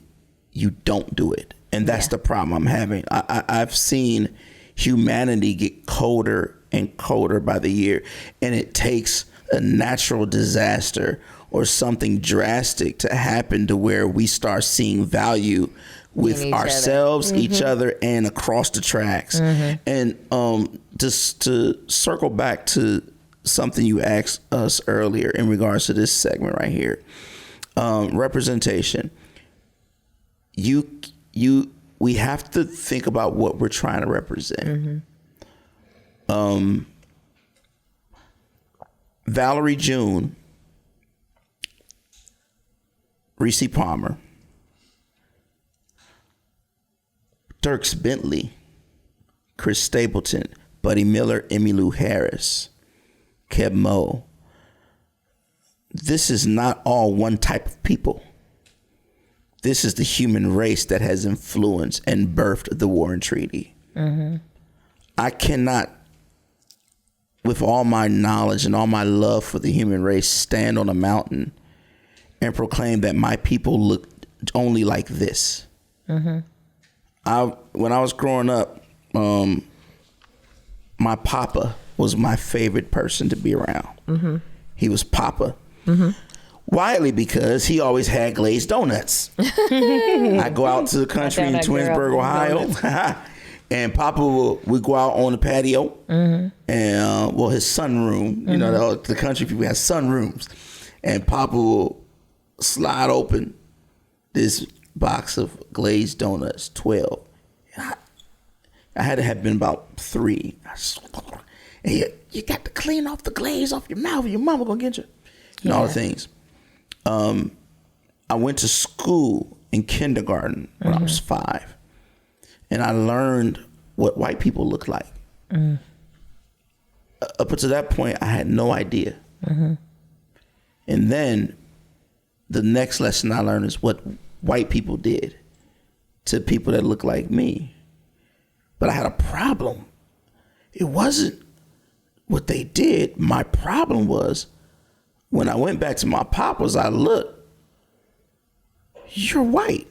you don't do it. And that's the problem I'm having. I've seen humanity get colder and colder by the year. And it takes a natural disaster or something drastic to happen to where we start seeing value with ourselves, each other, and across the tracks. And just to circle back to something you asked us earlier in regards to this segment right here, representation. We have to think about what we're trying to represent. Valerie June, Reese Palmer, Dierks Bentley, Chris Stapleton, Buddy Miller, Emmylou Harris, Keb Mo. This is not all one type of people. This is the human race that has influenced and birthed the War and Treaty. I cannot, with all my knowledge and all my love for the human race, stand on a mountain and proclaim that my people look only like this. When I was growing up, my papa was my favorite person to be around. He was Papa. Widely because he always had glazed donuts. I go out to the country in Twinsburg, Ohio, and Papa would go out on the patio, and his sunroom. You know, the country people have sunrooms, and Papa will slide open this box of glazed donuts, 12. I had to have been about 3. And you got to clean off the glaze off your mouth, or your mama gonna get you. And all the things. I went to school in kindergarten when I was 5, and I learned what white people look like. Up until that point, I had no idea. And then the next lesson I learned is what white people did to people that look like me. But I had a problem. It wasn't what they did. My problem was when I went back to my papa's, I looked, you're white.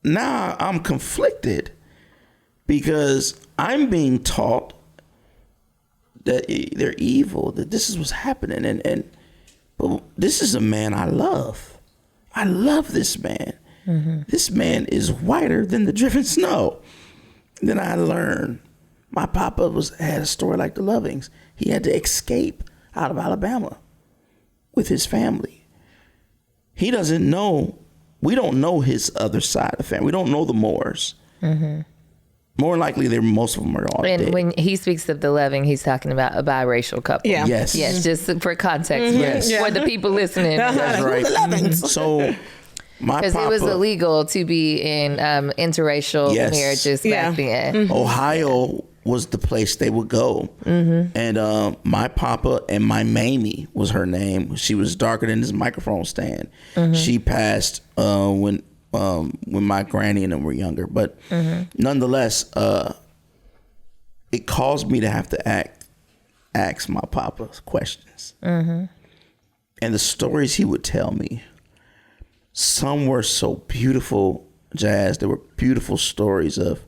Now I'm conflicted because I'm being taught that they're evil, that this is what's happening. But this is a man I love. I love this man. This man is whiter than the driven snow. Then I learned my papa had a story like the Lovings. He had to escape out of Alabama with his family. He doesn't know, we don't know his other side of the family. We don't know the Moores. More likely, most of them are all dead. When he speaks of the Loving, he's talking about a biracial couple. Yeah. Yes. Yes, just for context for the people listening. That's right. The Lovings. So my Because it was illegal to be in interracial marriages back then. Ohio was the place they would go. And my papa and my Mamie was her name. She was darker than this microphone stand. She passed when my granny and them were younger. But nonetheless, it caused me to have to act ask my papa questions. And the stories he would tell me, some were so beautiful, Jazz. There were beautiful stories of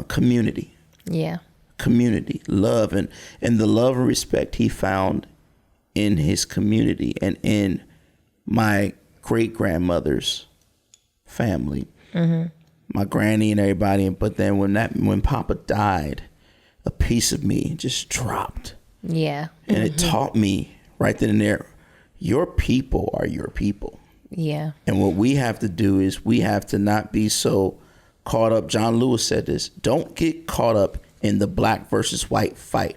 community. Yeah. Community, love, and the love and respect he found in his community and in my great-grandmother's family, my granny and everybody. But then when Papa died, a piece of me just dropped. Yeah. And it taught me right then and there, your people are your people. Yeah. And what we have to do is we have to not be so caught up. John Lewis said this, don't get caught up in the black versus white fight.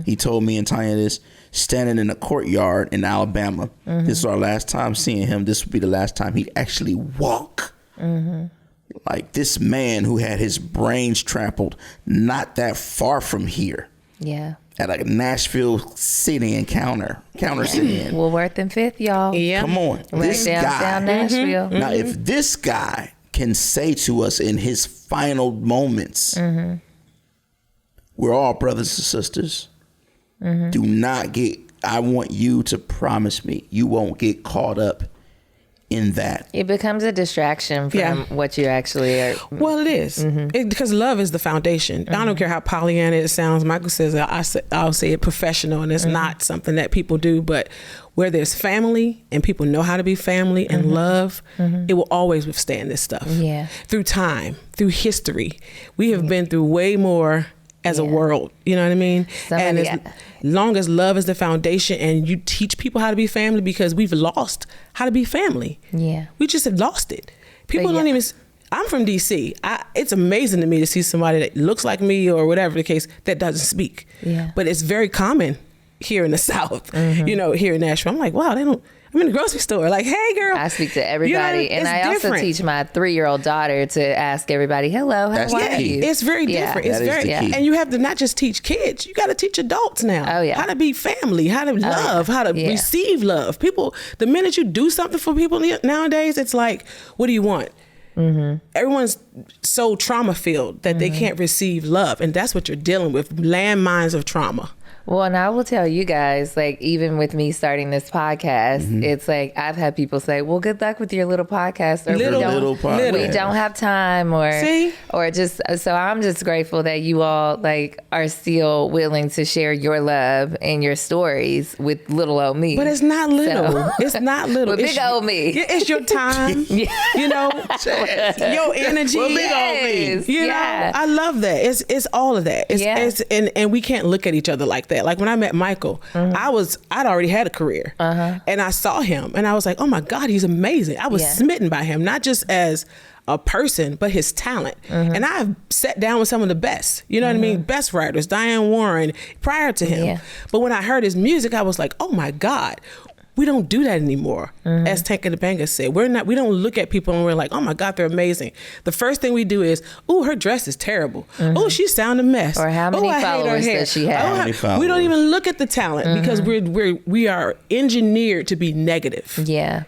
He told me and Tanya this, standing in a courtyard in Alabama. This is our last time seeing him. This would be the last time he'd actually walk. Like this man who had his brains trampled not that far from here. Yeah. At a Nashville sit-in counter sit-in. Woolworth and Fifth, y'all. Yeah. Come on. Right This downtown guy. Nashville. Now, if this guy can say to us in his final moments, we're all brothers and sisters. Do not get, I want you to promise me you won't get caught up in that. It becomes a distraction from what you actually are. Well, it is. Because love is the foundation. I don't care how Pollyanna it sounds. Michael says, I'll say it professional, and it's not something that people do. But where there's family and people know how to be family and love, it will always withstand this stuff. Yeah. Through time, through history. We have been through way more as a world, you know what I mean? And as long as love is the foundation and you teach people how to be family, because we've lost how to be family. Yeah. We just have lost it. People don't even, I'm from DC. It's amazing to me to see somebody that looks like me or whatever the case that doesn't speak. Yeah. But it's very common here in the South, you know, here in Nashville. I'm like, wow, I'm in the grocery store. Like, hey, girl. I speak to everybody. You know, and I also teach my 3-year-old daughter to ask everybody, hello, how are you? It's very different. It's very, and you have to not just teach kids, you got to teach adults now. Oh, yeah. How to be family, how to love, how to receive love. People, the minute you do something for people nowadays, it's like, what do you want? Everyone's so trauma filled that they can't receive love. And that's what you're dealing with, landmines of trauma. Well, and I will tell you guys, like, even with me starting this podcast, it's like I've had people say, well, good luck with your little podcast. Or Little podcast. We don't have time. Or just, so I'm just grateful that you all, like, are still willing to share your love and your stories with little old me. But it's not little. So, it's not little. With big old me. It's your time. You know, your energy. Well, big old me. You know, I love that. It's all of that. And we can't look at each other like that. Like when I met Michael, I'd already had a career, and I saw him, and I was like, oh my God, he's amazing. I was smitten by him, not just as a person, but his talent. And I've sat down with some of the best, you know what I mean? Best writers, Diane Warren, prior to him. But when I heard his music, I was like, oh my God. We don't do that anymore. As Tanka Topanga said, we don't look at people and we're like, oh my God, they're amazing. The first thing we do is, oh, her dress is terrible. Oh, she sound a mess. Or how many followers does she have? We don't even look at the talent because we are engineered to be negative. Yeah.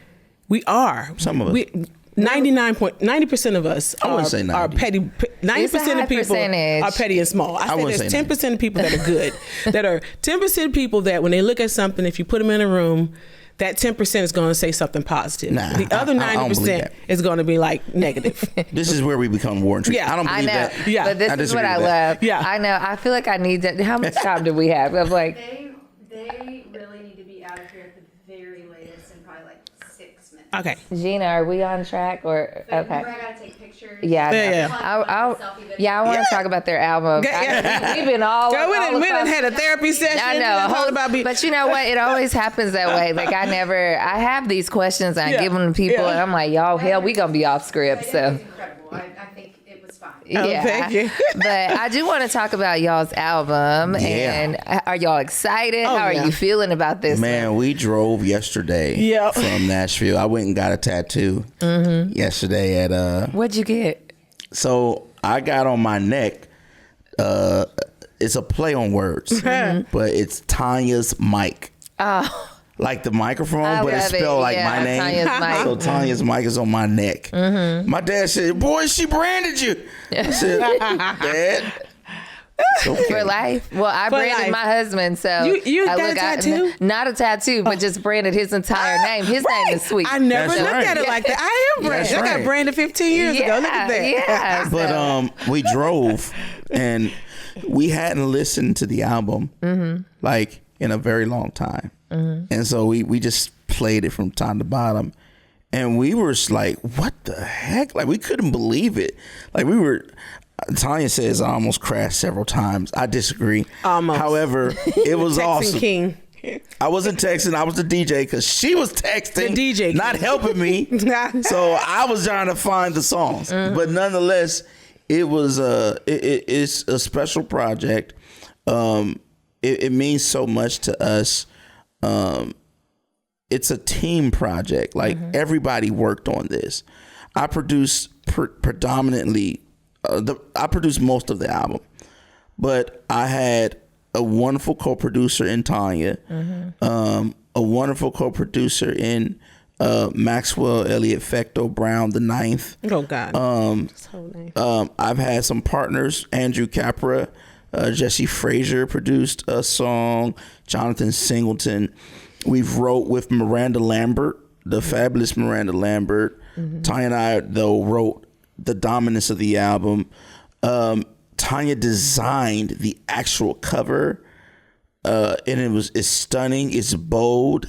We are. Some of us. 90% of us are petty. 90% of people are petty and small. I say there's 10% of people that are good. That are 10% people that when they look at something, if you put them in a room, that 10% is going to say something positive. The other 90% is going to be like negative. This is where we become war and truth. Yeah, I don't believe that. Yeah, but this is what I love. Yeah, I know. I feel like I need to. How much time do we have? I'm like, they really need to be out of here at the very latest in probably like 6 minutes. Okay. Gina, are we on track or But okay? I gotta take pictures. Yeah, I want to talk about their album. We've been all. We done had a therapy session. I know. But you know what? It always happens that way. Like I have these questions and I give them to people and I'm like, y'all, hell, we gonna be off script. So. It was incredible. I think it was fun. Yeah, thank you. But I do want to talk about y'all's album. And are y'all excited? How are you feeling about this? Man, we drove yesterday from Nashville. I went and got a tattoo yesterday at What'd you get? So I got on my neck. It's a play on words, but it's Tanya's mic. Oh. Like the microphone, but it's spelled like my name. Tanya's mic. So Tanya's mic is on my neck. My dad said, boy, she branded you. I said, Dad, For life. Well, I branded life. my husband, so You got a tattoo? Not a tattoo, but just branded his entire name. His name is Sweet. I never That's looked right. at it like that. I am branded. That's I got right. branded 15 years ago. Look at that. Yeah. But we drove and we hadn't listened to the album like in a very long time. And so we just played it from top to bottom. And we were just like, what the heck? Like, we couldn't believe it. Like, Tanya says I almost crashed several times. I disagree. Almost. However, it was Texting awesome. King. I wasn't texting. I was the DJ because she was texting. The DJ. Not helping me. So I was trying to find the songs. But nonetheless, it was it's a special project. It means so much to us. It's a team project. Like everybody worked on this. I produced predominantly. I produced most of the album, but I had a wonderful co-producer in Tanya, a wonderful co-producer in Maxwell Elliott Fecto Brown the Ninth. Oh God. So nice. I've had some partners. Andrew Capra, Jesse Frazier produced a song. Jonathan Singleton. We've wrote with Miranda Lambert, the fabulous Miranda Lambert. Tanya and I, though, wrote the dominance of the album. Tanya designed the actual cover, and it's stunning. It's bold,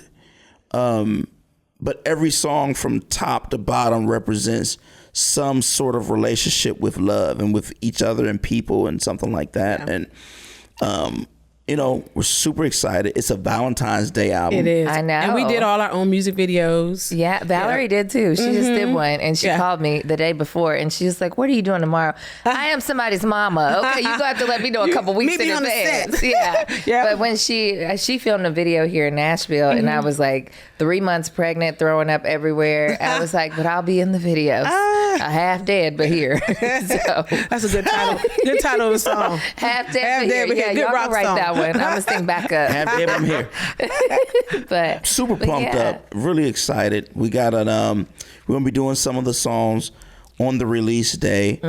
but every song from top to bottom represents some sort of relationship with love and with each other and people and something like that. Yeah. And we're super excited. It's a Valentine's Day album. It is. I know. And we did all our own music videos. Yeah, Valerie did too. She just did one, and she called me the day before, and she was like, "What are you doing tomorrow?" I am somebody's mama. Okay, you gonna have to let me know a couple weeks in advance. Yeah. But when she filmed a video here in Nashville, and I was like 3 months pregnant, throwing up everywhere. I was like, "But I'll be in the video, half dead, but here." So that's a good title. Good title of a song. Half dead, but here. Yeah, y'all can write that one. I'm gonna sing back up. Half dead, I'm here. But super pumped up, really excited. We got we're gonna be doing some of the songs on the release day.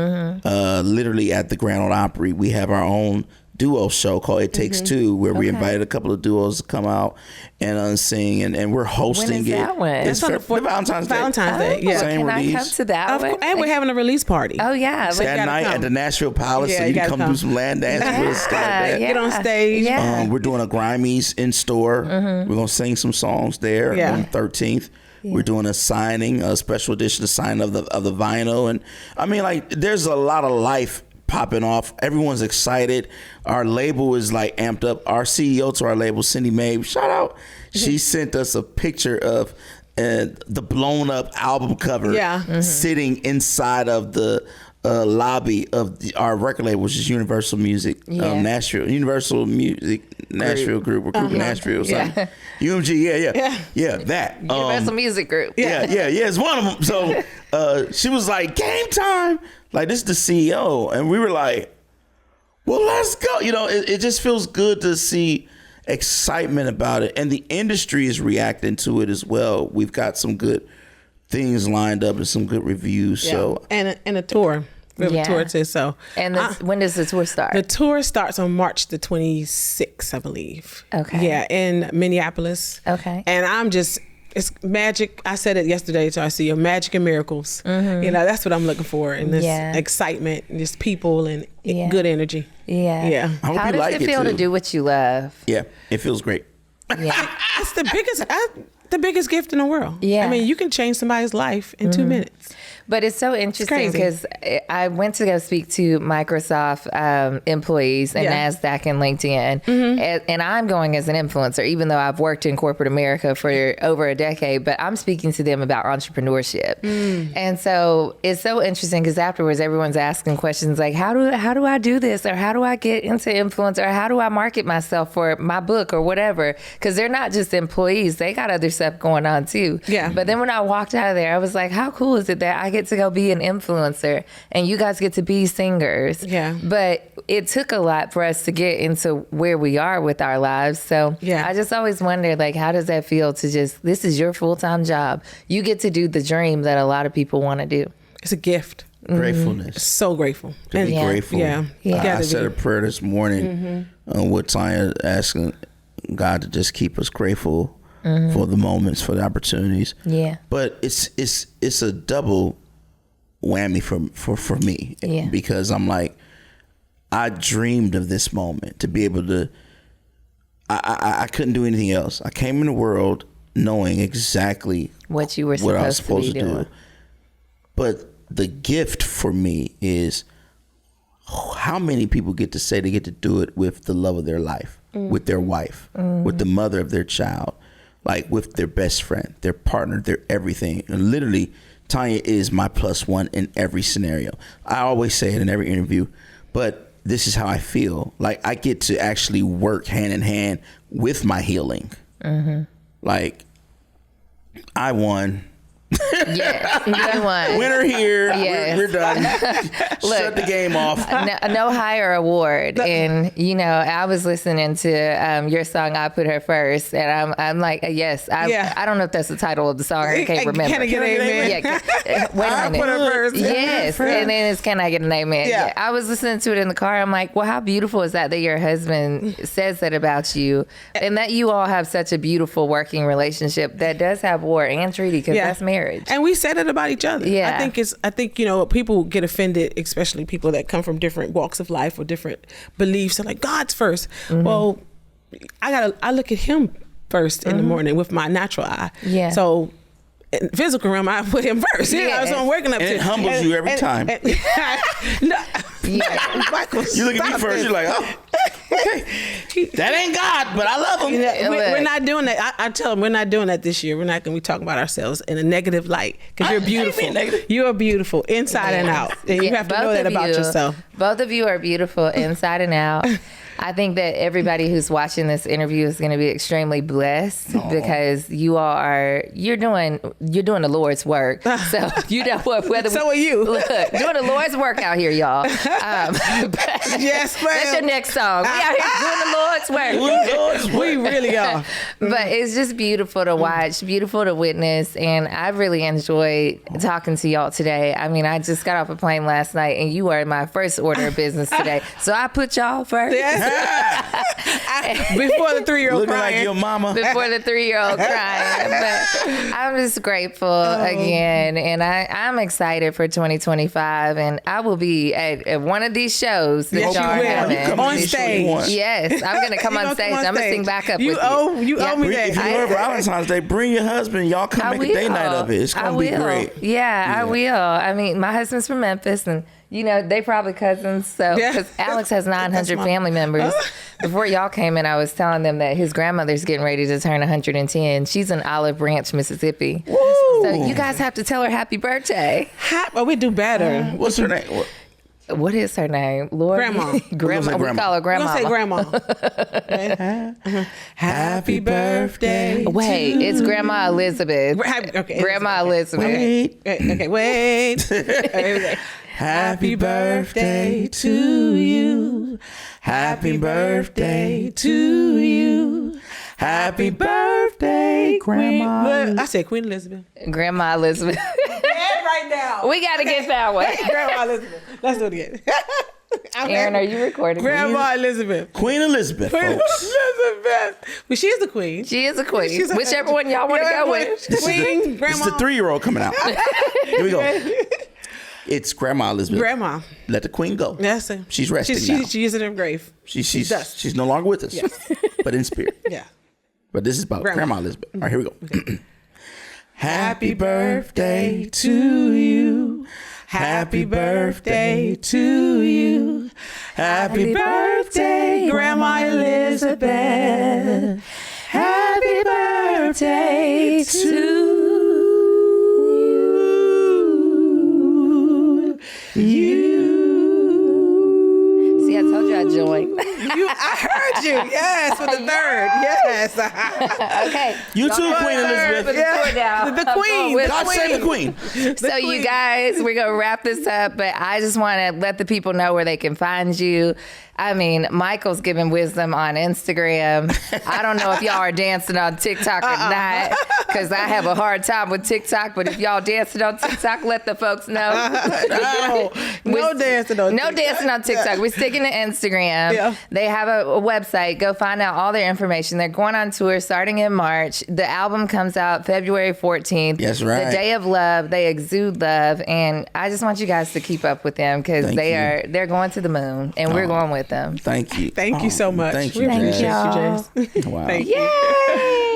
Literally at the Grand Ole Opry, we have our own duo show called It Takes Two, where we invited a couple of duos to come out and sing, and we're hosting when is it. That one? It's on the Valentine's Day. Valentine's Day. Yeah. Same Can release. I come to that one? And we're having a release party. Oh yeah, That night at the Nashville Palace, so you can come do some land dancing with us. Stuff like that. Get on stage. Yeah. We're doing a Grammys in store. We're gonna sing some songs there on the 13th. We're doing a signing, a special edition signing of the vinyl, and I mean, like, there's a lot of life popping off. Everyone's excited. Our label is like amped up. Our CEO to our label, Cindy Mae, shout out. She sent us a picture of the blown up album cover sitting inside of the lobby of our record label, which is Universal Music Nashville, Universal Music Nashville Group, or Group Nashville, something. UMG, yeah, that Universal Music Group. Yeah, it's one of them. So she was like, "Game time!" Like, this is the CEO, and we were like, "Well, let's go." It just feels good to see excitement about it, and the industry is reacting to it as well. We've got some good things lined up and some good reviews. Yeah. So and a tour. We have a tour too. So And when does the tour start? the tour starts on March the 26th, I believe. Okay. Yeah, in Minneapolis. Okay. And it's magic. I said it yesterday to our CEO, magic and miracles. That's what I'm looking for, and this excitement, and just people and good energy. Yeah. I hope How you does like it it feel too. to do what you love? yeah, it feels great. Yeah. It's the biggest gift in the world. Yeah. I mean, you can change somebody's life in 2 minutes. But it's so interesting crazy. because I went to go speak to Microsoft employees and NASDAQ and LinkedIn. And I'm going as an influencer, even though I've worked in corporate America for over a decade, but I'm speaking to them about entrepreneurship. And so it's so interesting because afterwards, everyone's asking questions like, how do I do this? Or how do I get into influence? Or how do I market myself for my book or whatever? Because they're not just employees. They got other stuff going on too. Yeah. But then when I walked out of there, I was like, how cool is it that I get to go be an influencer and you guys get to be singers? Yeah. But it took a lot for us to get into where we are with our lives. So I just always wonder, like, how does that feel to just, this is your full-time job. You get to do the dream that a lot of people want to do. It's a gift. Gratefulness. So grateful. To be grateful. Yeah. I said a prayer this morning with Tanya, asking God to just keep us grateful for the moments, for the opportunities. Yeah. But it's a double whammy for me. Yeah. Because I'm like, I dreamed of this moment to be able to, I couldn't do anything else. I came in the world knowing exactly What you were what I was supposed supposed to be to doing. do. But the gift for me is how many people get to say they get to do it with the love of their life, with their wife, with the mother of their child, like with their best friend, their partner, their everything. And literally, Tanya is my +1 in every scenario. I always say it in every interview, but this is how I feel. Like, I get to actually work hand in hand with my healing. Like, I won. Yes, you won. Winner here. Yes. We're done. Shut the game off. No higher award. And, I was listening to your song, I Put Her First. And I'm like, yes. I don't know if that's the title of the song. I can't remember. Can I get an amen? Yeah. Wait a minute. I Put Her First. Yes. And then it's Can I Get an Amen? Yeah. I was listening to it in the car. I'm like, well, how beautiful is that your husband says that about you? And that you all have such a beautiful working relationship that does have war and treaty, because that's marriage. And we said it about each other. Yeah. I think people get offended, especially people that come from different walks of life or different beliefs. They're like, God's first. Well, I look at him first in the morning with my natural eye. Yeah. So in the physical realm, I put him first. So I'm working up And to it humbles you every time. No. Michael, You look at me stop first, this. you're like, oh, okay. That ain't God, but I love him. We're not doing that. I tell them we're not doing that this year. We're not going to be talking about ourselves in a negative light, because you're beautiful. You are beautiful inside and out. And you have to know that about yourself. Both of you are beautiful inside and out. I think that everybody who's watching this interview is going to be extremely blessed, because you all you're doing the Lord's work. So So are you. Look, doing the Lord's work out here, y'all. Yes, ma'am. That's your next song. We out here doing the Lord's work. We really are. But it's just beautiful to watch, beautiful to witness, and I really enjoyed talking to y'all today. I mean, I just got off a plane last night, and you are my first order of business today. So I put y'all first. Before the 3-year-old Looking crying. like your mama. Before the 3-year-old crying. But I'm just grateful again, and I'm excited for 2025, and I will be at one of these shows that Yes, y'all are you will. having. On stage. Yes, I'm going to come on stage. I'm going to sing back up You with owe you. owe me that. If you heard Valentine's Day, bring your husband. Y'all come make a day night of it. It's going to be great. Yeah, I will. I mean, my husband's from Memphis, and they probably cousins. So, because Alex has 900 family members. Before y'all came in, I was telling them that his grandmother's getting ready to turn 110. She's in Olive Branch, Mississippi. Woo. So you guys have to tell her happy birthday. We do better. What's her name? What is her name? Lord? Grandma. Grandma. We call her Grandma. We're going to say grandma. Happy birthday. Wait, it's Grandma Elizabeth. Okay. Grandma Elizabeth. Wait. Okay, wait. Happy birthday to you. Happy birthday to you. Happy birthday, Grandma. I said Queen Elizabeth. Grandma Elizabeth. Right now. We got to get that one. Grandma Elizabeth. Let's do it again. Aaron, are you recording? Grandma Elizabeth. Queen Elizabeth, folks. Elizabeth. Well, she is the queen. She is a queen. Whichever one y'all want to go with. Queen, This is Grandma. the 3-year-old coming out. Here we go. It's Grandma Elizabeth. Grandma. Let the queen go. That's it. She's resting now. She is in her grave. She's no longer with us, but in spirit. Yeah. But this is about Grandma Elizabeth. All right, here we go. Okay. Happy birthday to you. Happy birthday to you. Happy birthday, Grandma Elizabeth. Happy birthday to you. See, I told you I'd join. I heard you. Yes, for the third. Yes. Okay. You too, Y'all Queen go Elizabeth. for the tour now. The I'm queen. going with God save the queen. So you guys, we're going to wrap this up, but I just want to let the people know where they can find you. I mean, Michael's giving wisdom on Instagram. I don't know if y'all are dancing on TikTok or not, because I have a hard time with TikTok. But if y'all dancing on TikTok, let the folks know. No dancing on No TikTok. dancing on TikTok. We're sticking to Instagram. Yeah. They have a website. Go find out all their information. They're going on tour starting in March. The album comes out February 14th. That's right. The Day of Love. They exude love, and I just want you guys to keep up with them because they're going to the moon, and we're going with them. Thank you. Thank you so much. Thank We you, appreciate Jazz. you, Jazz. Wow. Thank you. Yay!